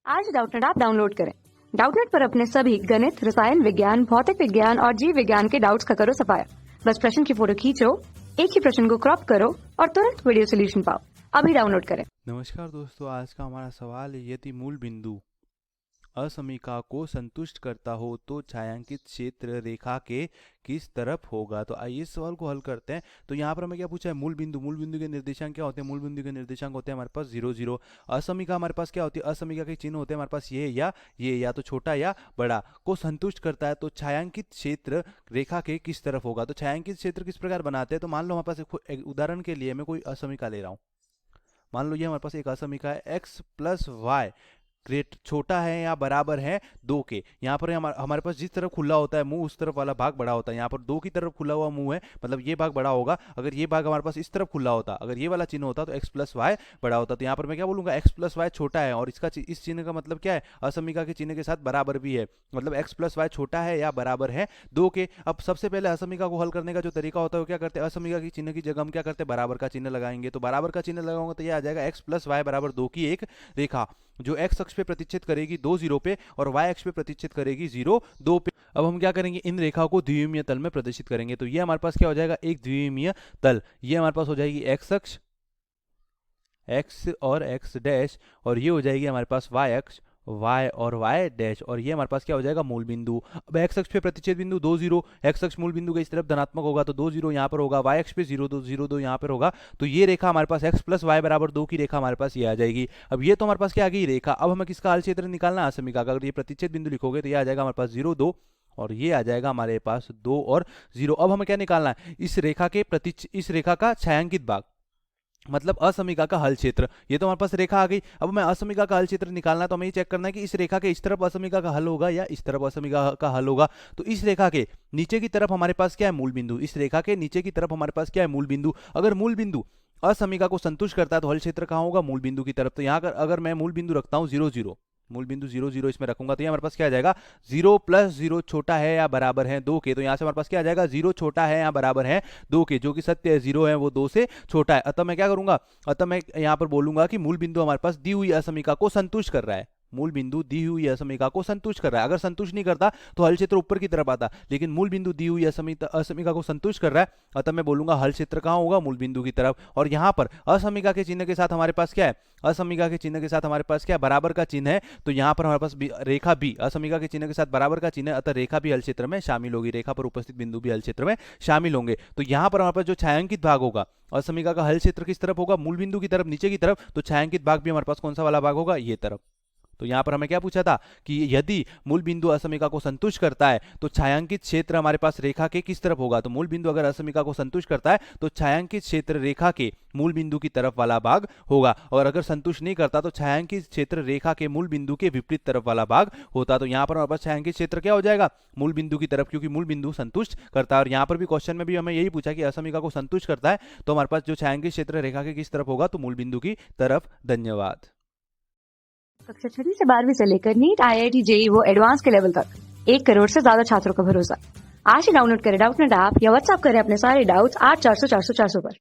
आज Doubtnut app download करें। Doubtnut पर अपने सभी गणित, रसायन विज्ञान, भौतिक विज्ञान और जीव विज्ञान के डाउट्स का करो सफाया। बस प्रश्न की फोटो खींचो, एक ही प्रश्न को क्रॉप करो और तुरंत वीडियो सोल्यूशन पाओ। अभी डाउनलोड करें। नमस्कार दोस्तों, आज का हमारा सवाल है, यदि मूल बिंदु असमीका को संतुष्ट करता हो तो छायांकित क्षेत्र रेखा के किस तरफ होगा। तो आइए इस सवाल को हल करते हैं। तो यहाँ पर हमें क्या पूछा है, मूल बिंदु के निर्देशांक क्या होते हैं। मूल बिंदु के निर्देशांक होते हैं हमारे पास 0 0। असमीका हमारे पास क्या होती है, असमीका के चिन्ह होते हैं हमारे पास ये या तो छोटा या बड़ा को संतुष्ट करता है। तो छायांकित क्षेत्र रेखा के किस तरफ होगा। तो छायांकित क्षेत्र किस प्रकार बनाते हैं। तो मान लो हमारे पास एक उदाहरण के लिए मैं कोई असमीका ले रहा हूँ। मान लो ये हमारे पास एक असमीका है, x प्लस वाई ग्रेट छोटा है या बराबर है 2 के। यहाँ पर हमारे पास जिस तरफ खुला होता है मुंह उस तरफ वाला भाग बड़ा होता है। यहाँ पर 2 की तरफ खुला हुआ मुंह है, मतलब ये भाग बड़ा होगा। अगर ये भाग हमारे पास इस तरफ खुला होता, अगर ये वाला चिन्ह होता तो x प्लस वाई बड़ा होता। तो यहाँ पर मैं क्या बोलूंगा, x प्लस वाई छोटा है और इस चिन्ह का मतलब क्या है, असमीका के चिन्ह के साथ बराबर भी है, मतलब x प्लस वाई छोटा है या बराबर है 2 के। अब सबसे पहले असमीका को हल करने का जो तरीका होता है वो क्या करते हैं, असमीका की चिन्ह की जगह हम क्या करते हैं, बराबर का चिन्ह लगाएंगे। तो बराबर का चिन्ह लगाऊंगा तो ये आ जाएगा x प्लस वाई बराबर 2 की एक रेखा जो x अक्ष पे प्रतिच्छेद करेगी 2 0 पे और y अक्ष पे प्रतिच्छेद करेगी 0 2 पे। अब हम क्या करेंगे, इन रेखाओं को द्विविमीय तल में प्रदर्शित करेंगे। तो ये हमारे पास क्या हो जाएगा, एक द्विविमीय तल। ये हमारे पास हो जाएगी x अक्ष, x और x डैश, और ये हो जाएगी हमारे पास y अक्ष, y और y डैश, और ये हमारे पास क्या हो जाएगा, मूल बिंदु। अब x अक्ष पे प्रतिच्छेद बिंदु 2 0, x अक्ष मूल बिंदु के इस तरफ धनात्मक होगा तो 2 0 यहाँ पर होगा, y अक्ष पे 0 2 0 2 यहाँ पर होगा। तो ये रेखा हमारे पास x प्लस वाई बराबर 2 की रेखा हमारे पास ये आ जाएगी। अब ये तो हमारे पास क्या आ गई रेखा। अब हमें किसका हल क्षेत्र निकालना है, असमीका का। अगर ये प्रतिच्छेद बिंदु लिखोगे तो ये आ जाएगा हमारे पास 0 2 और ये आ जाएगा हमारे पास 2 और 0। अब हमें क्या निकालना है, इस रेखा का छायांकित भाग, मतलब असमीका का हल क्षेत्र। ये तो हमारे पास रेखा आ गई। अब हमें असमीका का हल क्षेत्र निकालना है तो हमें ये चेक करना है कि इस रेखा के इस तरफ असमीका का हल होगा या इस तरफ असमीका का हल होगा। तो इस रेखा के नीचे की तरफ हमारे पास क्या है, मूल बिंदु। इस रेखा के नीचे की तरफ हमारे पास क्या है, मूल बिंदु। अगर मूल बिंदु असमीका को संतुष्ट करता है तो हल क्षेत्र कहाँ होगा, मूल बिंदु की तरफ। तो यहाँ अगर मैं मूल बिंदु रखता हूँ 0 0, मूल बिंदु 0 0 इसमें रखूंगा तो ये हमारे पास क्या आ जाएगा, 0 प्लस 0 छोटा है या बराबर है 2 के। तो यहाँ से हमारे पास क्या आ जाएगा, 0 छोटा है या बराबर है 2 के, जो कि सत्य है, 0 है वो 2 से छोटा है। अतः मैं क्या करूंगा, अतः मैं यहाँ पर बोलूंगा कि मूल बिंदु हमारे पास दी हुई असमीका को संतुष्ट कर रहा है। मूल बिंदु दी हुई असमीका को संतुष्ट कर रहा है। अगर संतुष्ट नहीं करता तो हल क्षेत्र ऊपर की तरफ आता, लेकिन मूल बिंदु दी हुई असमीका को संतुष्ट कर रहा है, अतः मैं बोलूंगा हल क्षेत्र कहाँ होगा, मूल बिंदु की तरफ। और यहाँ पर असमीका के चिन्ह के साथ हमारे पास क्या है, असमीका के चिन्ह के साथ हमारे पास क्या, बराबर का चिन्ह है। तो यहाँ पर हमारे पास रेखा भी असमीका के चिन्ह के साथ बराबर का चिन्ह है, अतः रेखा भी हल क्षेत्र में शामिल होगी, रेखा पर उपस्थित बिंदु भी हल क्षेत्र में शामिल होंगे। तो यहाँ पर हमारे पास जो छायांकित भाग होगा, असमीका का हल क्षेत्र किस तरफ होगा, मूल बिंदु की तरफ, नीचे की तरफ। तो छायांकित भाग भी हमारे पास कौन सा वाला भाग होगा, ये तरफ। तो यहाँ पर हमें क्या पूछा था कि यदि मूल बिंदु असमीका को संतुष्ट करता है तो छायांकित क्षेत्र हमारे पास रेखा के किस तरफ होगा। तो मूल बिंदु अगर असमीका को संतुष्ट करता है तो छायांकित क्षेत्र रेखा के मूल बिंदु की तरफ वाला भाग होगा, और अगर संतुष्ट नहीं करता तो छायांकित क्षेत्र रेखा के मूल बिंदु के विपरीत तरफ वाला भाग होता। तो यहाँ पर हमारे पास छायांकित क्षेत्र क्या हो जाएगा, मूल बिंदु की तरफ, क्योंकि मूल बिंदु संतुष्ट करता है। और यहाँ पर भी क्वेश्चन में भी हमें यही पूछा कि असमीका को संतुष्ट करता है तो हमारे पास जो छायांकित क्षेत्र रेखा के किस तरफ होगा, तो मूल बिंदु की तरफ। धन्यवाद। कक्षा 6 से 12वीं से लेकर नीट, IIT, JEE वो एडवांस के लेवल तक 1 करोड़ से ज्यादा छात्रों का भरोसा। आज ही डाउनलोड करें डाउटनेट ऐप या व्हाट्सएप करें अपने सारे डाउट्स 8400 400 400 पर।